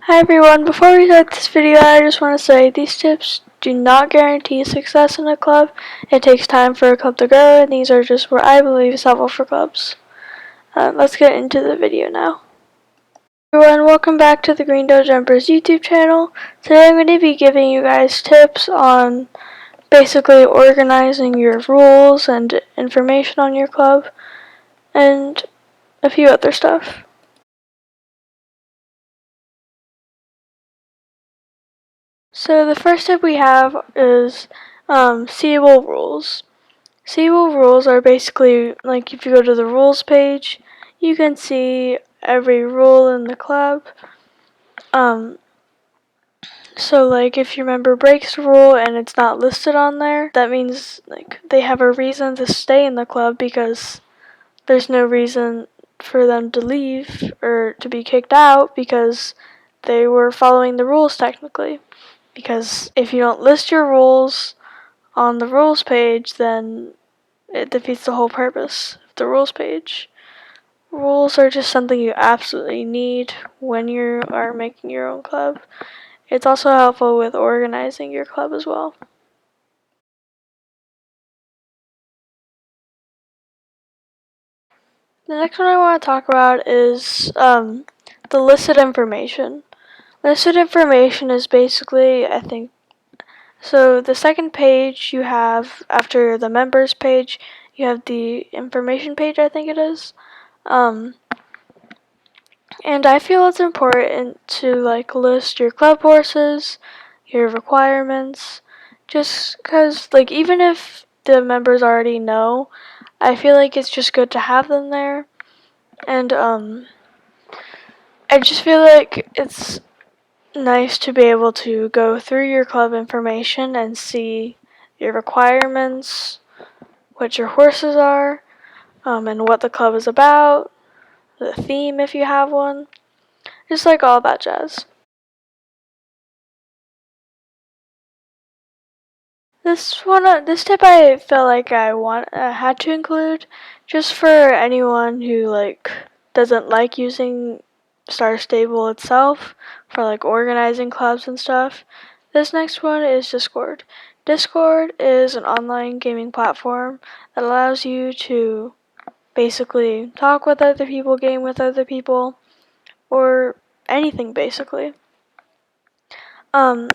Hi everyone, before we start this video I just want to say these tips do not guarantee success in a club. It takes time for a club to grow and these are just what I believe is helpful for clubs. Let's get into the video now. Everyone, welcome back to the Greendale Jumpers YouTube channel. Today I'm going to be giving you guys tips on basically organizing your rules and information on your club and a few other stuff. So the first tip we have is seeable rules. Seeable rules are basically like if you go to the rules page, you can see every rule in the club. So like if your member breaks a rule and it's not listed on there, that means like they have a reason to stay in the club because there's no reason for them to leave or to be kicked out because they were following the rules technically. Because if you don't list your rules on the rules page, then it defeats the whole purpose of the rules page. Rules are just something you absolutely need when you are making your own club. It's also helpful with organizing your club as well. The next one I want to talk about is the listed information. Listed information is basically, so the second page you have, after the members page, you have the information page, I think it is. And I feel it's important to like list your club horses, your requirements, just because like even if the members already know, I feel like it's just good to have them there. And I just feel like it's nice to be able to go through your club information and see your requirements, what your horses are, and what the club is about, the theme if you have one, just like all that jazz. This tip I felt like I had to include, just for anyone who like doesn't like using Star Stable itself for like organizing clubs and stuff. This next one is Discord. Discord is an online gaming platform that allows you to basically talk with other people, game with other people, or anything basically. A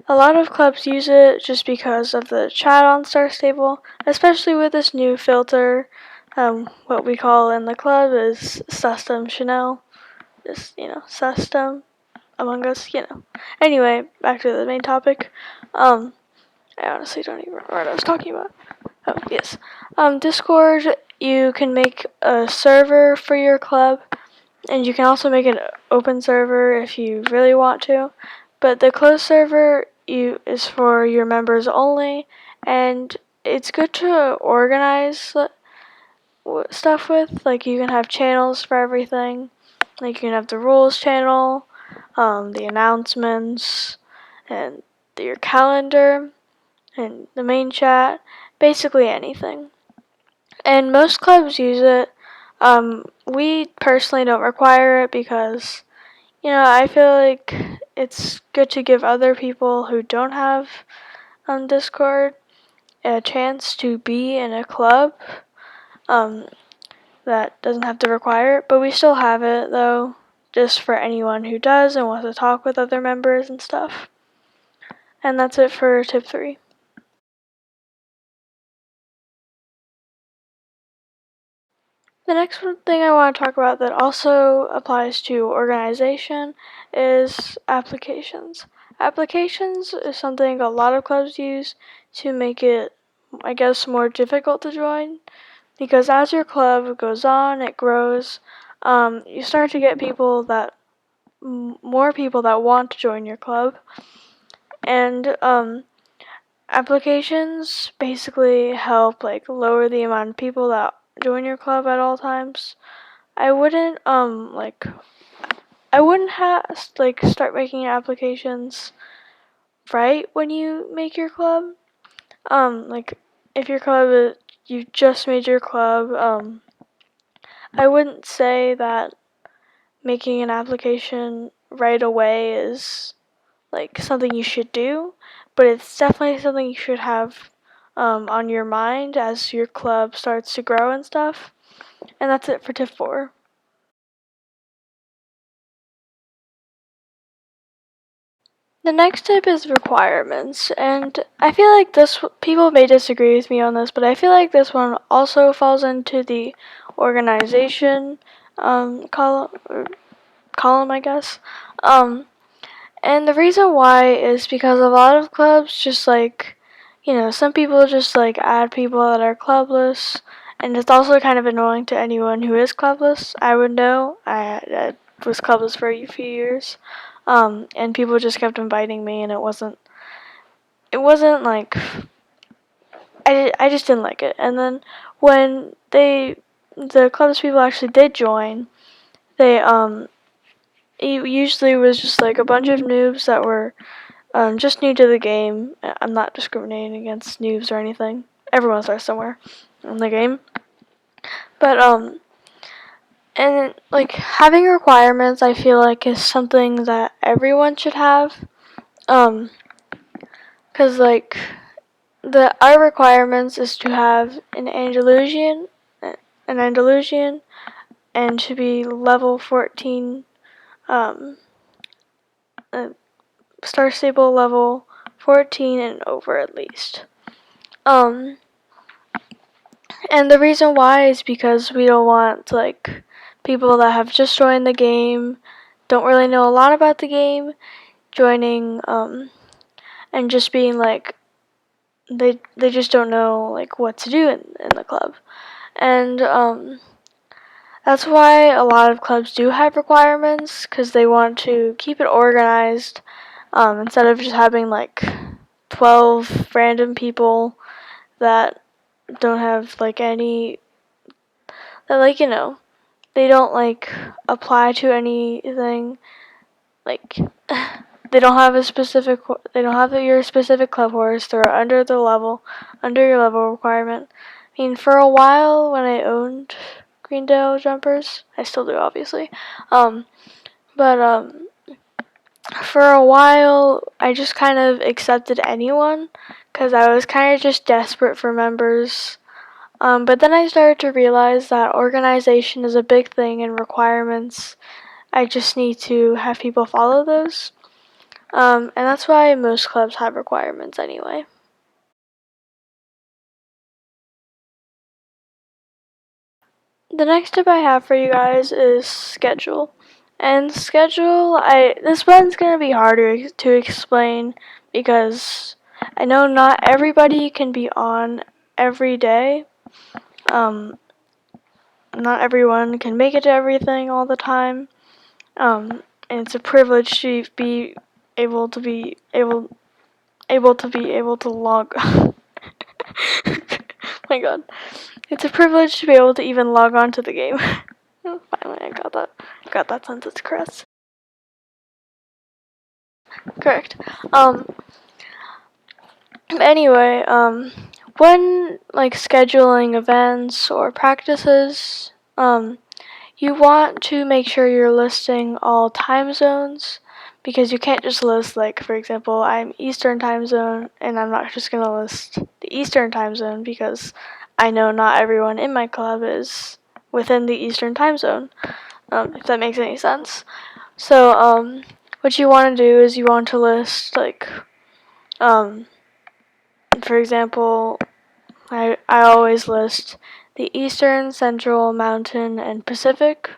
lot of clubs use it just because of the chat on Star Stable, especially with this new filter. What we call in the club is Custom Chanel. Just, Custom Among Us, Anyway, back to the main topic. I honestly don't even remember what I was talking about. Oh, yes. Discord, you can make a server for your club, and you can also make an open server if you really want to. But the closed server is for your members only, and it's good to organize stuff with. Like you can have channels for everything. Like you can have the rules channel, the announcements, and your calendar, and the main chat. Basically anything. And most clubs use it. We personally don't require it because I feel like it's good to give other people who don't have Discord a chance to be in a club that doesn't have to require it, but we still have it though, just for anyone who does and wants to talk with other members and stuff. And that's it for tip 3. The next thing I want to talk about that also applies to organization is applications. Applications is something a lot of clubs use to make it, I guess, more difficult to join, because as your club goes on, it grows, you start to get more people that want to join your club, and applications basically help like lower the amount of people that join your club at all times. I wouldn't start making applications right when you make your club. Like if your club you just made your club, I wouldn't say that making an application right away is like something you should do, but it's definitely something you should have on your mind as your club starts to grow and stuff. And that's it for tip 4. The next tip is requirements, and I feel like people may disagree with me on this, but I feel like this one also falls into the organization column, I guess. And the reason why is because a lot of clubs just some people just add people that are clubless, and it's also kind of annoying to anyone who is clubless. I would know. I was clubless for a few years, and people just kept inviting me, and it wasn't like I just didn't like it. And then when the clubless people actually did join, they it usually was just like a bunch of noobs that were just new to the game. I'm not discriminating against noobs or anything. Everyone starts somewhere in the game. But and like having requirements, I feel like is something that everyone should have. Cause like our requirements is to have an Andalusian, and to be level 14, star stable level 14 and over at least. And the reason why is because we don't want people that have just joined the game, don't really know a lot about the game, joining and just being they just don't know what to do in the club. And that's why a lot of clubs do have requirements, because they want to keep it organized, instead of just having 12 random people that don't have any that they don't apply to anything, like they don't have your specific club horse. They're under your level requirement. I mean, for a while when I owned Greendale jumpers, I still do obviously, but for a while I just kind of accepted anyone, because I was kind of just desperate for members. But then I started to realize that organization is a big thing, and requirements, I just need to have people follow those. And that's why most clubs have requirements anyway. The next tip I have for you guys is schedule. And schedule, this one's gonna be harder to explain, because I know not everybody can be on every day. Not everyone can make it to everything all the time. And it's a privilege to be able to log. My God, it's a privilege to be able to even log on to the game. Finally, I got that sentence correct. Anyway, when scheduling events or practices, you want to make sure you're listing all time zones, because you can't just list, for example, I'm Eastern time zone, and I'm not just going to list the Eastern time zone, because I know not everyone in my club is within the Eastern time zone, if that makes any sense. So, what you want to do is you want to list, for example, I always list the Eastern, Central, Mountain, and Pacific,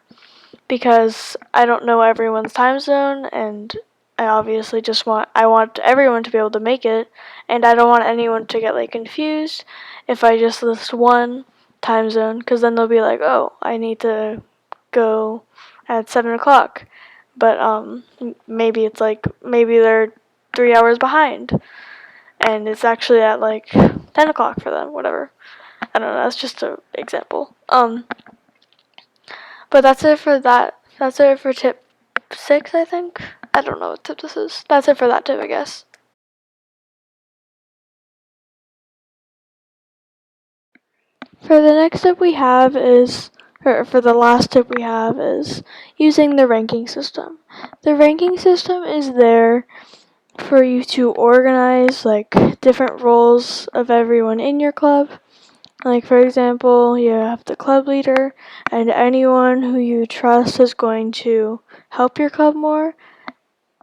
because I don't know everyone's time zone, and I want everyone to be able to make it, and I don't want anyone to get confused if I just list one time zone, because then they'll be like, oh, I need to go at 7 o'clock, but maybe it's maybe they're 3 hours behind, and it's actually at 10 o'clock for them, whatever. I don't know, that's just an example. But that's it for that. That's it for tip 6, I think. I don't know what tip this is. That's it for that tip, I guess. For the next tip we have is or for the last tip we have, is using the ranking system. The ranking system is there for you to organize like different roles of everyone in your club. Like, for example, you have the club leader, and anyone who you trust is going to help your club more.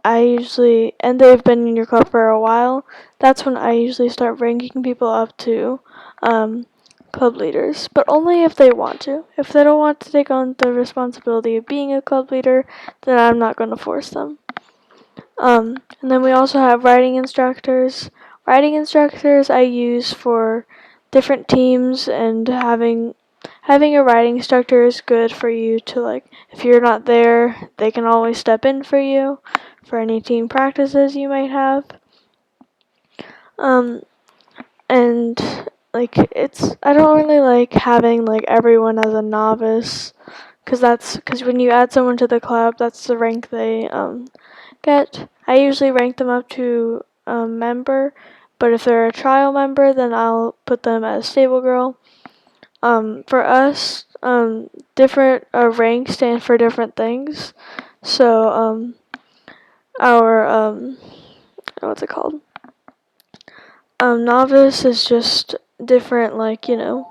And they've been in your club for a while, that's when I usually start ranking people up to club leaders, but only if they want to. If they don't want to take on the responsibility of being a club leader, then I'm not going to force them. And then we also have writing instructors. Writing instructors I use for different teams, and having a writing instructor is good for you to, like, if you're not there, they can always step in for you for any team practices you might have. And like I don't really like having like everyone as a novice, because when you add someone to the club, that's the rank they get. I usually rank them up to member, but if they're a trial member, then I'll put them as stable girl. For us, different ranks stand for different things. So our what's it called? Novice is just different, like, some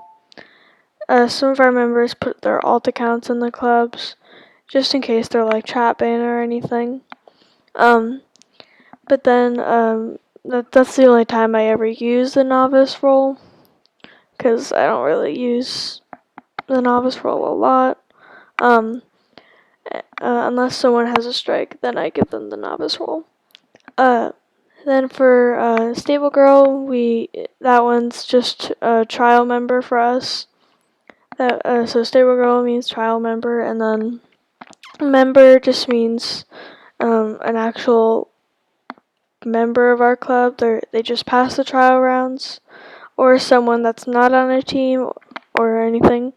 of our members put their alt accounts in the clubs, just in case they're like chat ban or anything. But then that's the only time I ever use the novice role, because I don't really use the novice role a lot. Unless someone has a strike, then I give them the novice role. Then for stable girl, that one's just a trial member for us. So stable girl means trial member, and then member just means an actual member of our club. They just pass the trial rounds, or someone that's not on a team or anything.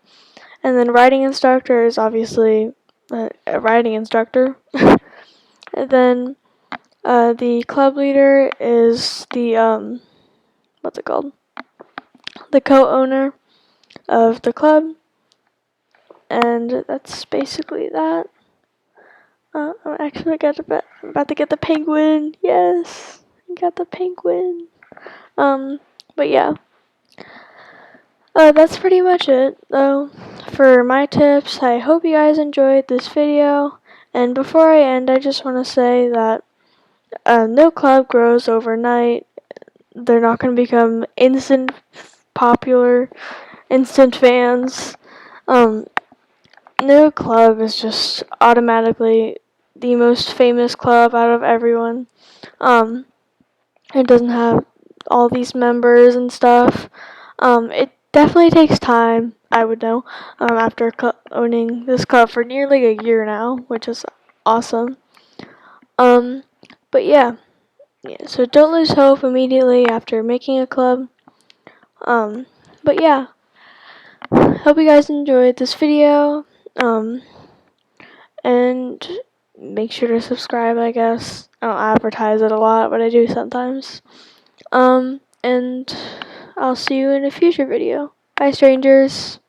And then writing instructor is obviously a writing instructor. And then the club leader is the what's it called? The co-owner of the club, and that's basically that. I'm actually about to get the penguin. Yes, I got the penguin. But yeah, that's pretty much it, though, for my tips. I hope you guys enjoyed this video. And before I end, I just want to say that no club grows overnight. They're not going to become instant popular, instant fans. No club is just automatically the most famous club out of everyone. It doesn't have all these members and stuff. It definitely takes time, I would know, after owning this club for nearly a year now, which is awesome. But yeah, so don't lose hope immediately after making a club. But yeah, hope you guys enjoyed this video. And make sure to subscribe, I guess. I don't advertise it a lot, but I do sometimes. And I'll see you in a future video. Bye, strangers.